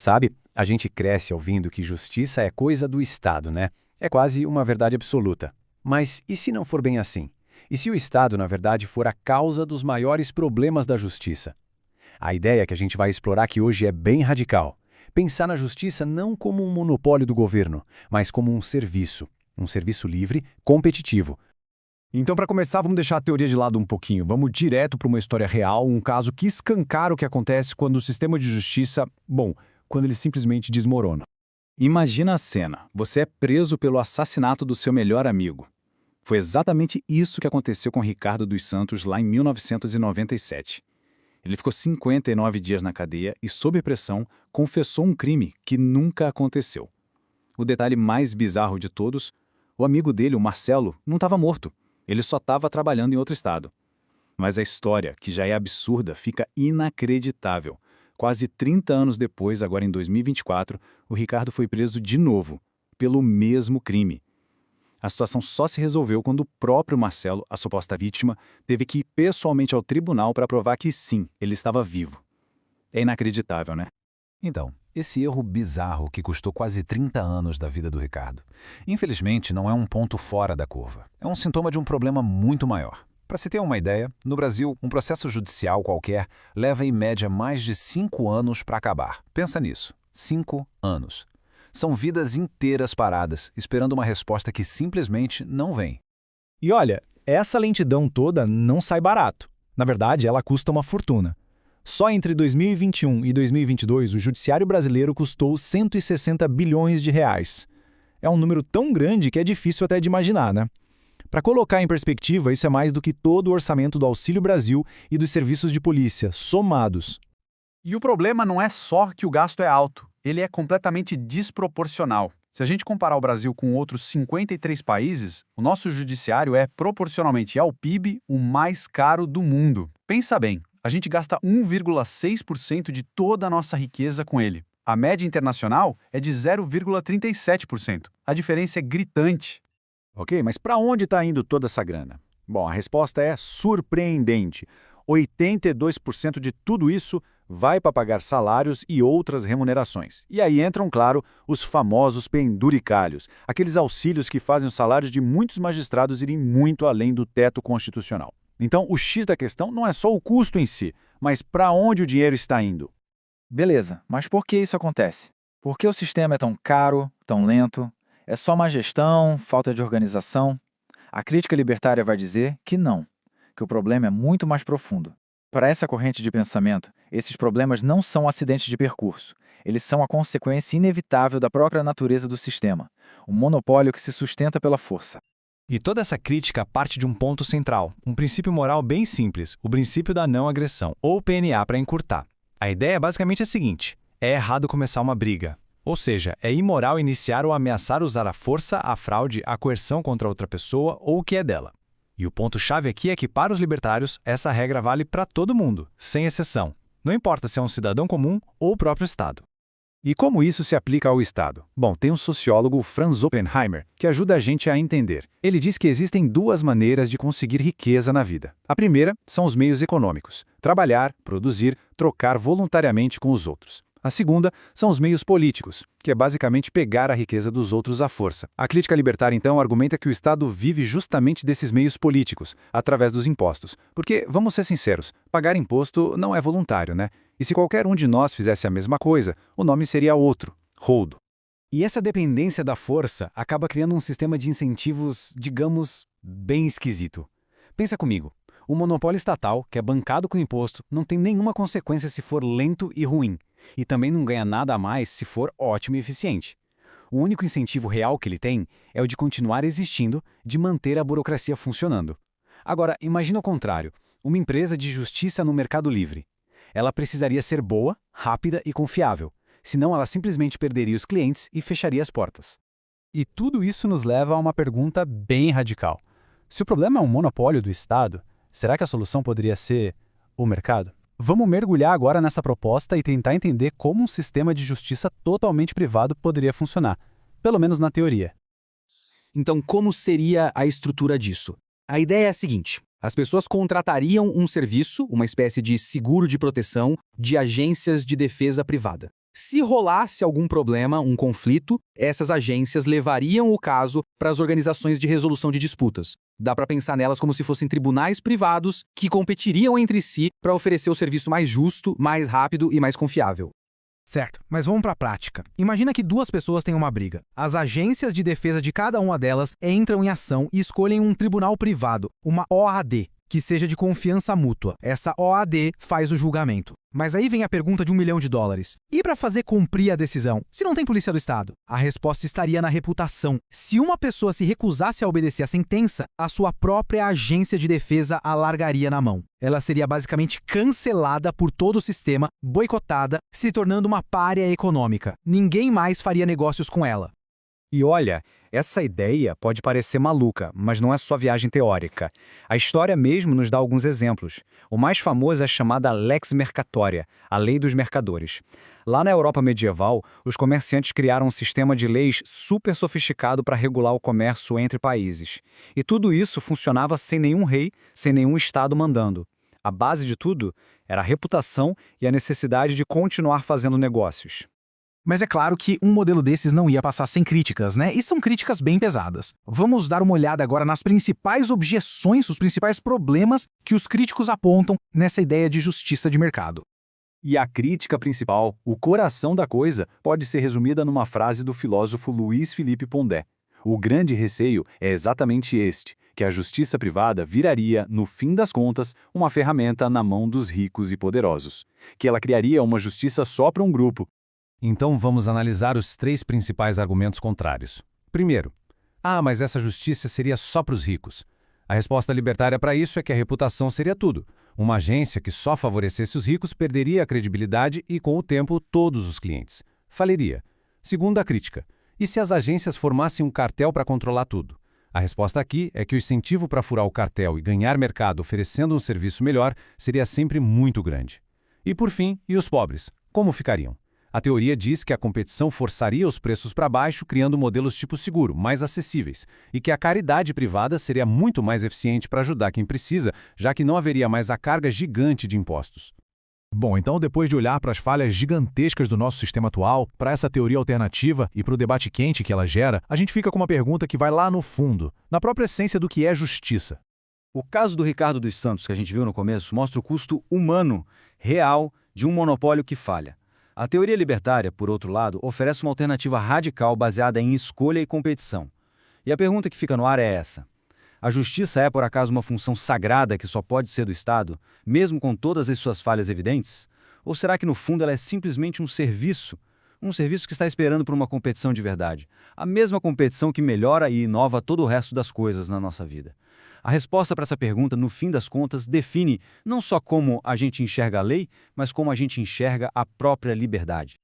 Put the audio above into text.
Sabe, a gente cresce ouvindo que justiça é coisa do Estado, né? É quase uma verdade absoluta. Mas e se não for bem assim? E se o Estado, na verdade, for a causa dos maiores problemas da justiça? A ideia que a gente vai explorar aqui hoje é bem radical. Pensar na justiça não como um monopólio do governo, mas como um serviço. Um serviço livre, competitivo. Então, para começar, vamos deixar a teoria de lado um pouquinho. Vamos direto para uma história real, um caso que escancara o que acontece quando o sistema de justiça, quando ele simplesmente desmorona. Imagina a cena. Você é preso pelo assassinato do seu melhor amigo. Foi exatamente isso que aconteceu com Ricardo dos Santos lá em 1997. Ele ficou 59 dias na cadeia e, sob pressão, confessou um crime que nunca aconteceu. O detalhe mais bizarro de todos, o amigo dele, o Marcelo, não estava morto. Ele só estava trabalhando em outro estado. Mas a história, que já é absurda, fica inacreditável. Quase 30 anos depois, agora em 2024, o Ricardo foi preso de novo, pelo mesmo crime. A situação só se resolveu quando o próprio Marcelo, a suposta vítima, teve que ir pessoalmente ao tribunal para provar que sim, ele estava vivo. É inacreditável, né? Então, esse erro bizarro que custou quase 30 anos da vida do Ricardo, infelizmente não é um ponto fora da curva. É um sintoma de um problema muito maior. Para se ter uma ideia, no Brasil, um processo judicial qualquer leva em média mais de 5 anos para acabar. Pensa nisso, 5 anos. São vidas inteiras paradas, esperando uma resposta que simplesmente não vem. E olha, essa lentidão toda não sai barato. Na verdade, ela custa uma fortuna. Só entre 2021 e 2022, o judiciário brasileiro custou 160 bilhões de reais. É um número tão grande que é difícil até de imaginar, né? Para colocar em perspectiva, isso é mais do que todo o orçamento do Auxílio Brasil e dos serviços de polícia, somados. E o problema não é só que o gasto é alto, ele é completamente desproporcional. Se a gente comparar o Brasil com outros 53 países, o nosso judiciário é, proporcionalmente ao PIB, o mais caro do mundo. Pensa bem, a gente gasta 1,6% de toda a nossa riqueza com ele. A média internacional é de 0,37%. A diferença é gritante. Ok, mas para onde está indo toda essa grana? Bom, a resposta é surpreendente. 82% de tudo isso vai para pagar salários e outras remunerações. E aí entram, claro, os famosos penduricalhos, aqueles auxílios que fazem os salários de muitos magistrados irem muito além do teto constitucional. Então, o X da questão não é só o custo em si, mas para onde o dinheiro está indo. Beleza, mas por que isso acontece? Por que o sistema é tão caro, tão lento? É só má gestão, falta de organização? A crítica libertária vai dizer que não, que o problema é muito mais profundo. Para essa corrente de pensamento, esses problemas não são acidentes de percurso. Eles são a consequência inevitável da própria natureza do sistema, um monopólio que se sustenta pela força. E toda essa crítica parte de um ponto central, um princípio moral bem simples, o princípio da não agressão, ou PNA para encurtar. A ideia é basicamente a seguinte: é errado começar uma briga. Ou seja, é imoral iniciar ou ameaçar usar a força, a fraude, a coerção contra outra pessoa ou o que é dela. E o ponto-chave aqui é que, para os libertários, essa regra vale para todo mundo, sem exceção. Não importa se é um cidadão comum ou o próprio Estado. E como isso se aplica ao Estado? Bom, tem um sociólogo, Franz Oppenheimer, que ajuda a gente a entender. Ele diz que existem duas maneiras de conseguir riqueza na vida. A primeira são os meios econômicos: trabalhar, produzir, trocar voluntariamente com os outros. A segunda são os meios políticos, que é basicamente pegar a riqueza dos outros à força. A crítica libertária, então, argumenta que o Estado vive justamente desses meios políticos, através dos impostos. Porque, vamos ser sinceros, pagar imposto não é voluntário, né? E se qualquer um de nós fizesse a mesma coisa, o nome seria outro: roubo. E essa dependência da força acaba criando um sistema de incentivos, digamos, bem esquisito. Pensa comigo, o monopólio estatal, que é bancado com imposto, não tem nenhuma consequência se for lento e ruim. E também não ganha nada a mais se for ótimo e eficiente. O único incentivo real que ele tem é o de continuar existindo, de manter a burocracia funcionando. Agora, imagina o contrário, uma empresa de justiça no mercado livre. Ela precisaria ser boa, rápida e confiável, senão ela simplesmente perderia os clientes e fecharia as portas. E tudo isso nos leva a uma pergunta bem radical. Se o problema é um monopólio do Estado, será que a solução poderia ser o mercado? Vamos mergulhar agora nessa proposta e tentar entender como um sistema de justiça totalmente privado poderia funcionar, pelo menos na teoria. Então, como seria a estrutura disso? A ideia é a seguinte: as pessoas contratariam um serviço, uma espécie de seguro de proteção, de agências de defesa privada. Se rolasse algum problema, um conflito, essas agências levariam o caso para as organizações de resolução de disputas. Dá para pensar nelas como se fossem tribunais privados que competiriam entre si para oferecer o serviço mais justo, mais rápido e mais confiável. Certo, mas vamos para a prática. Imagina que duas pessoas têm uma briga. As agências de defesa de cada uma delas entram em ação e escolhem um tribunal privado, uma OAD, que seja de confiança mútua. Essa OAD faz o julgamento. Mas aí vem a pergunta de $1 milhão. E para fazer cumprir a decisão, se não tem polícia do Estado? A resposta estaria na reputação. Se uma pessoa se recusasse a obedecer a sentença, a sua própria agência de defesa a largaria na mão. Ela seria basicamente cancelada por todo o sistema, boicotada, se tornando uma pária econômica. Ninguém mais faria negócios com ela. E olha, essa ideia pode parecer maluca, mas não é só viagem teórica. A história mesmo nos dá alguns exemplos. O mais famoso é a chamada Lex Mercatoria, a lei dos mercadores. Lá na Europa medieval, os comerciantes criaram um sistema de leis super sofisticado para regular o comércio entre países. E tudo isso funcionava sem nenhum rei, sem nenhum estado mandando. A base de tudo era a reputação e a necessidade de continuar fazendo negócios. Mas é claro que um modelo desses não ia passar sem críticas, né? E são críticas bem pesadas. Vamos dar uma olhada agora nas principais objeções, os principais problemas que os críticos apontam nessa ideia de justiça de mercado. E a crítica principal, o coração da coisa, pode ser resumida numa frase do filósofo Luiz Felipe Pondé. O grande receio é exatamente este, que a justiça privada viraria, no fim das contas, uma ferramenta na mão dos ricos e poderosos. Que ela criaria uma justiça só para um grupo. Então vamos analisar os 3 principais argumentos contrários. Primeiro, mas essa justiça seria só para os ricos. A resposta libertária para isso é que a reputação seria tudo. Uma agência que só favorecesse os ricos perderia a credibilidade e, com o tempo, todos os clientes. Faliria. Segunda crítica. E se as agências formassem um cartel para controlar tudo? A resposta aqui é que o incentivo para furar o cartel e ganhar mercado oferecendo um serviço melhor seria sempre muito grande. E por fim, e os pobres? Como ficariam? A teoria diz que a competição forçaria os preços para baixo, criando modelos tipo seguro, mais acessíveis, e que a caridade privada seria muito mais eficiente para ajudar quem precisa, já que não haveria mais a carga gigante de impostos. Bom, então depois de olhar para as falhas gigantescas do nosso sistema atual, para essa teoria alternativa e para o debate quente que ela gera, a gente fica com uma pergunta que vai lá no fundo, na própria essência do que é justiça. O caso do Ricardo dos Santos, que a gente viu no começo, mostra o custo humano, real, de um monopólio que falha. A teoria libertária, por outro lado, oferece uma alternativa radical baseada em escolha e competição. E a pergunta que fica no ar é essa. A justiça é, por acaso, uma função sagrada que só pode ser do Estado, mesmo com todas as suas falhas evidentes? Ou será que, no fundo, ela é simplesmente um serviço que está esperando por uma competição de verdade? A mesma competição que melhora e inova todo o resto das coisas na nossa vida. A resposta para essa pergunta, no fim das contas, define não só como a gente enxerga a lei, mas como a gente enxerga a própria liberdade.